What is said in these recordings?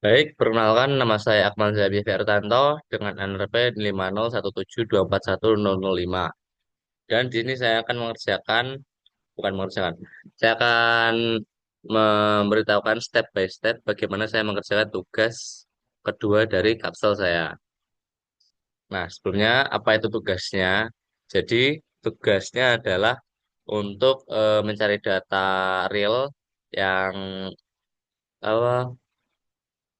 Baik, perkenalkan nama saya Akmal Zabi Fertanto dengan NRP 50172410005. Dan di sini saya akan bukan mengerjakan, saya akan memberitahukan step by step bagaimana saya mengerjakan tugas kedua dari kapsel saya. Nah, sebelumnya apa itu tugasnya? Jadi, tugasnya adalah untuk mencari data real yang apa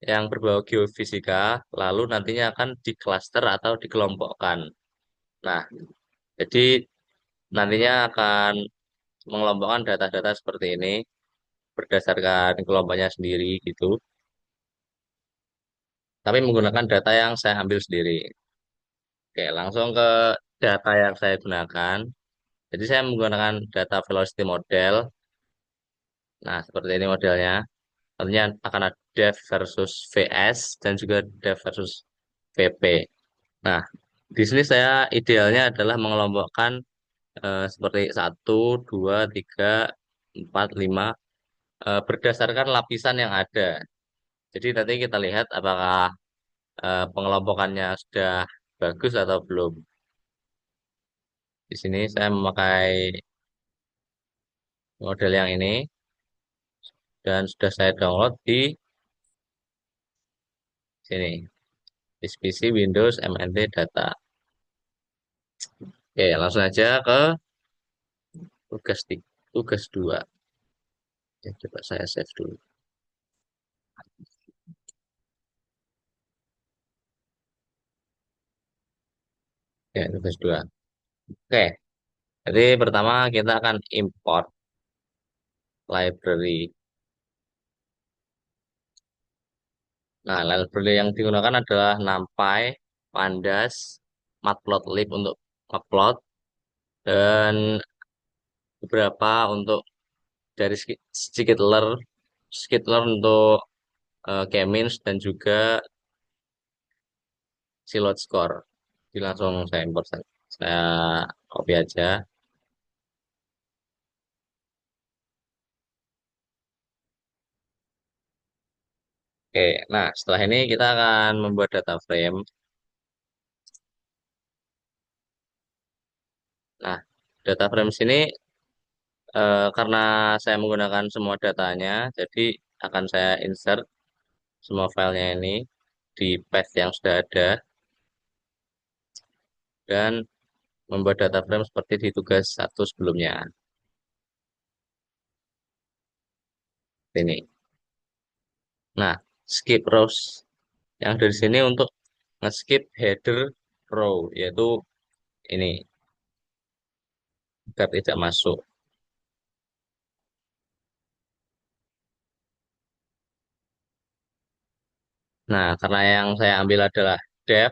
yang berbau geofisika, lalu nantinya akan diklaster atau dikelompokkan. Nah, jadi nantinya akan mengelompokkan data-data seperti ini berdasarkan kelompoknya sendiri gitu, tapi menggunakan data yang saya ambil sendiri. Oke, langsung ke data yang saya gunakan. Jadi saya menggunakan data velocity model. Nah, seperti ini modelnya. Nantinya akan ada depth versus VS dan juga depth versus VP. Nah, di sini saya idealnya adalah mengelompokkan seperti satu, dua, tiga, empat, lima berdasarkan lapisan yang ada. Jadi nanti kita lihat apakah pengelompokannya sudah bagus atau belum. Di sini saya memakai model yang ini dan sudah saya download di sini, di PC Windows MNT Data. Oke, langsung aja ke tugas 2. Ya, coba saya save dulu. Ya, tugas 2. Oke, jadi pertama kita akan import library. Nah, library yang digunakan adalah NumPy, Pandas, Matplotlib untuk upload, dan beberapa untuk dari Skitler untuk K-means dan juga Silot Score. Jadi langsung saya import saja. Saya copy aja. Oke, nah setelah ini kita akan membuat data frame. Nah, data frame sini karena saya menggunakan semua datanya, jadi akan saya insert semua filenya ini di path yang sudah ada dan membuat data frame seperti di tugas satu sebelumnya. Ini. Nah, skip rows yang dari sini untuk nge-skip header row, yaitu ini, agar tidak masuk. Nah, karena yang saya ambil adalah def,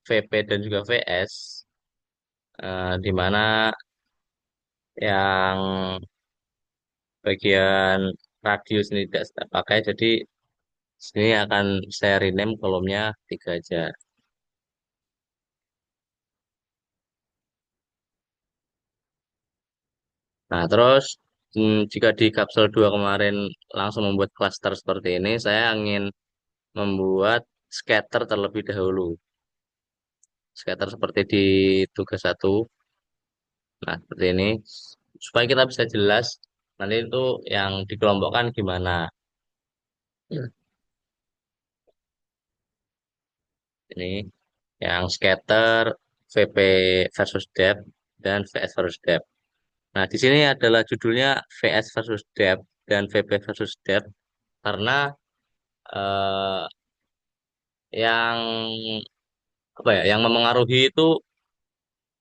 VP, dan juga VS, di mana yang bagian radius ini tidak saya pakai, jadi sini akan saya rename kolomnya 3 aja. Nah, terus jika di kapsul 2 kemarin langsung membuat klaster seperti ini, saya ingin membuat scatter terlebih dahulu. Scatter seperti di tugas satu. Nah, seperti ini. Supaya kita bisa jelas nanti itu yang dikelompokkan gimana. Ini yang scatter, VP versus depth, dan VS versus depth. Nah, di sini adalah judulnya VS versus depth dan VP versus depth karena eh, yang yang memengaruhi itu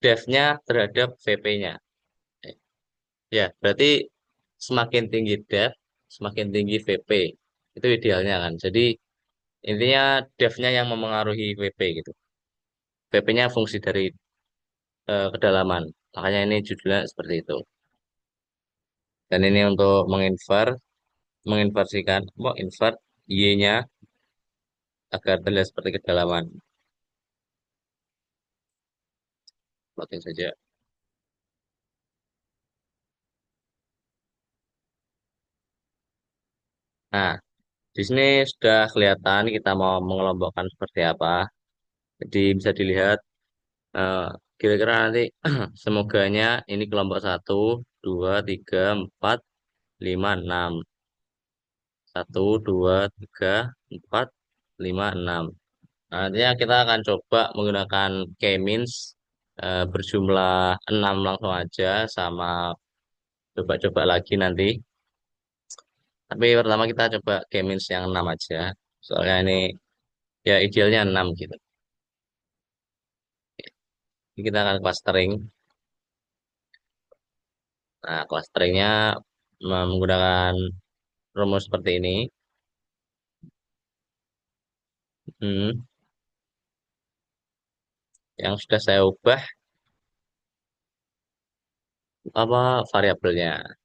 depth-nya terhadap VP-nya. Ya, berarti semakin tinggi depth, semakin tinggi VP. Itu idealnya kan. Jadi intinya depth-nya yang memengaruhi VP gitu. VP-nya fungsi dari kedalaman. Makanya ini judulnya seperti itu. Dan ini untuk menginversikan, mau invert Y-nya agar terlihat seperti kedalaman. Plotting saja. Nah, Di sini sudah kelihatan kita mau mengelompokkan seperti apa. Jadi bisa dilihat eh, kira-kira nanti semoganya ini kelompok satu, dua, tiga, empat, lima, enam. Satu, dua, tiga, empat, lima, enam. Nah, nantinya kita akan coba menggunakan K-means berjumlah 6 langsung aja sama coba-coba lagi nanti. Tapi pertama kita coba K-means yang 6 aja. Soalnya ini ya idealnya 6 gitu. Jadi kita akan clustering. Nah, clusteringnya menggunakan rumus seperti ini. Hmm, yang sudah saya ubah apa variabelnya.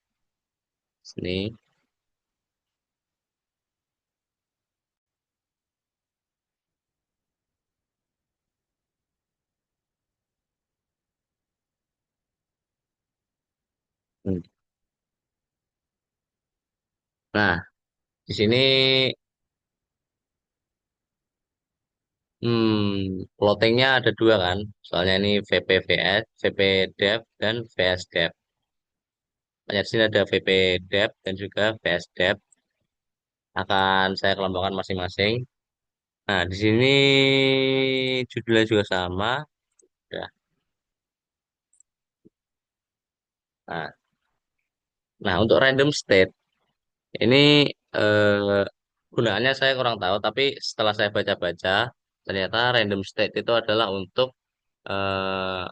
Sini. Hmm. Nah, di sini plottingnya ada dua kan. Soalnya ini VPVS, VPDev, dan VSDev. Hanya di sini ada VPDev dan juga VSDev. Akan saya kelompokkan masing-masing. Nah, di sini judulnya juga sama. Ya. Nah, nah, untuk random state ini eh, gunaannya saya kurang tahu, tapi setelah saya baca-baca, ternyata random state itu adalah untuk eh,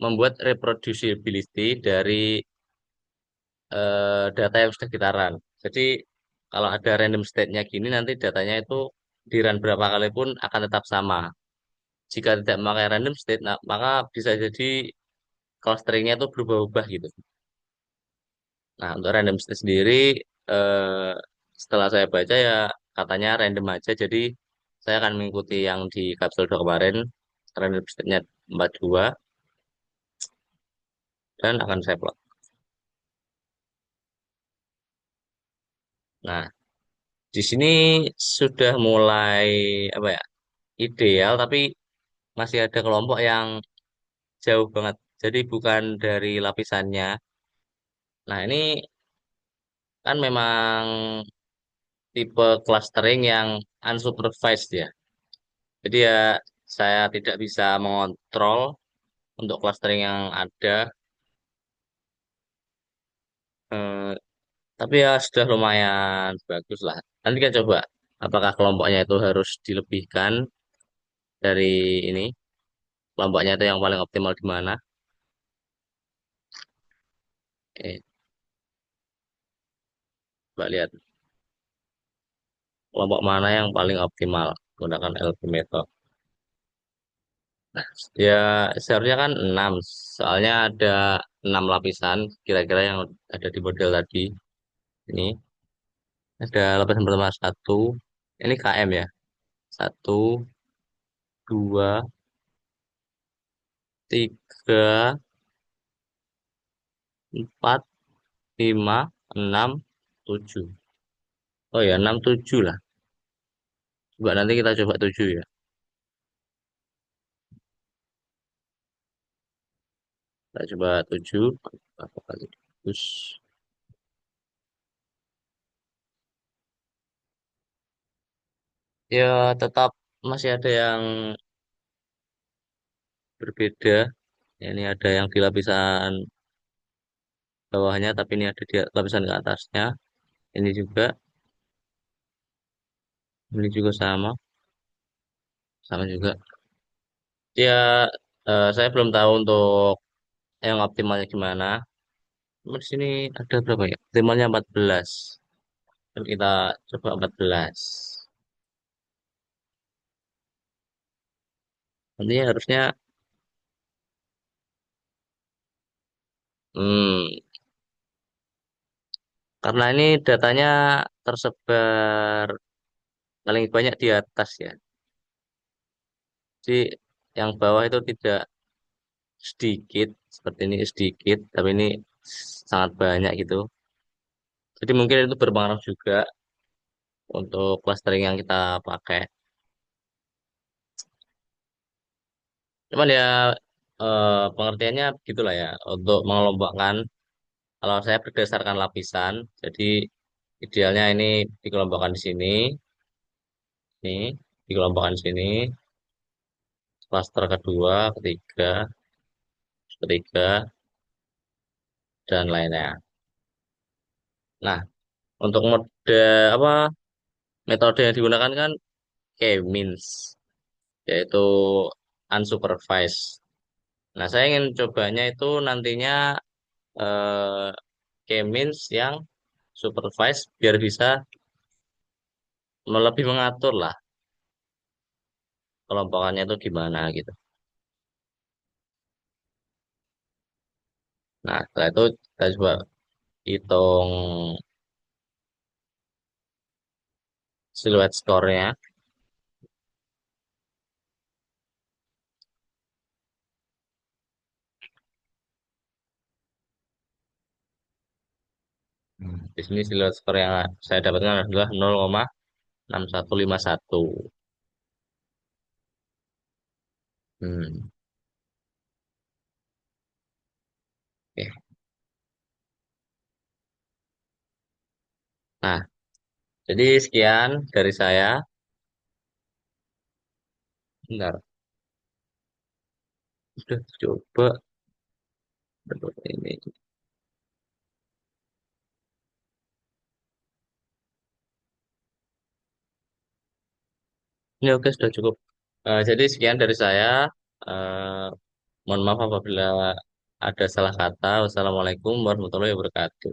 membuat reproducibility dari data yang sudah kita run. Jadi kalau ada random state-nya gini, nanti datanya itu di run berapa kali pun akan tetap sama. Jika tidak memakai random state, nah, maka bisa jadi clusteringnya itu berubah-ubah gitu. Nah, untuk random state sendiri, eh, setelah saya baca ya katanya random aja. Jadi saya akan mengikuti yang di kapsul 2 kemarin, random state-nya 42, dan akan saya plot. Nah, di sini sudah mulai apa ya ideal, tapi masih ada kelompok yang jauh banget. Jadi bukan dari lapisannya. Nah, ini kan memang tipe clustering yang unsupervised ya. Jadi ya saya tidak bisa mengontrol untuk clustering yang ada. Eh, tapi ya sudah lumayan bagus lah. Nanti kita coba apakah kelompoknya itu harus dilebihkan dari ini. Kelompoknya itu yang paling optimal di mana. Coba lihat kelompok mana yang paling optimal menggunakan LP method. Ya, seharusnya kan 6. Soalnya ada 6 lapisan kira-kira yang ada di model tadi. Ini ada lapisan pertama satu. Ini KM ya. Satu, dua, tiga, empat, lima, enam, tujuh. Oh ya, 6, 7 lah. Coba nanti kita coba 7 ya. Kita coba 7. Berapa kali? Terus, ya tetap masih ada yang berbeda. Ini ada yang di lapisan bawahnya, tapi ini ada di lapisan ke atasnya. Ini juga sama juga. Ya, saya belum tahu untuk yang optimalnya gimana. Cuma di sini ada berapa ya? Optimalnya 14. Dan kita coba 14. Nanti harusnya, hmm, karena ini datanya tersebar paling banyak di atas ya. Jadi yang bawah itu tidak sedikit, seperti ini sedikit, tapi ini sangat banyak gitu. Jadi mungkin itu berpengaruh juga. untuk clustering yang kita pakai. Cuman ya pengertiannya begitulah ya untuk mengelompokkan. Kalau saya berdasarkan lapisan, jadi idealnya ini dikelompokkan di sini, nih dikelompokkan di sini, klaster kedua, ketiga, ketiga, dan lainnya. Nah, untuk mode apa metode yang digunakan kan K-means, yaitu unsupervised. Nah, saya ingin cobanya itu nantinya eh, K-means yang supervised biar bisa lebih mengatur lah kelompokannya itu gimana gitu. Nah, setelah itu kita coba hitung siluet skornya. Di sini siluet skor yang saya dapatkan adalah 0,6151. Hmm. Oke. Nah, jadi sekian dari saya. Bentar, udah coba. Ini. Ini oke, sudah cukup. Jadi sekian dari saya. Eh, Mohon maaf apabila ada salah kata. Wassalamualaikum warahmatullahi wabarakatuh.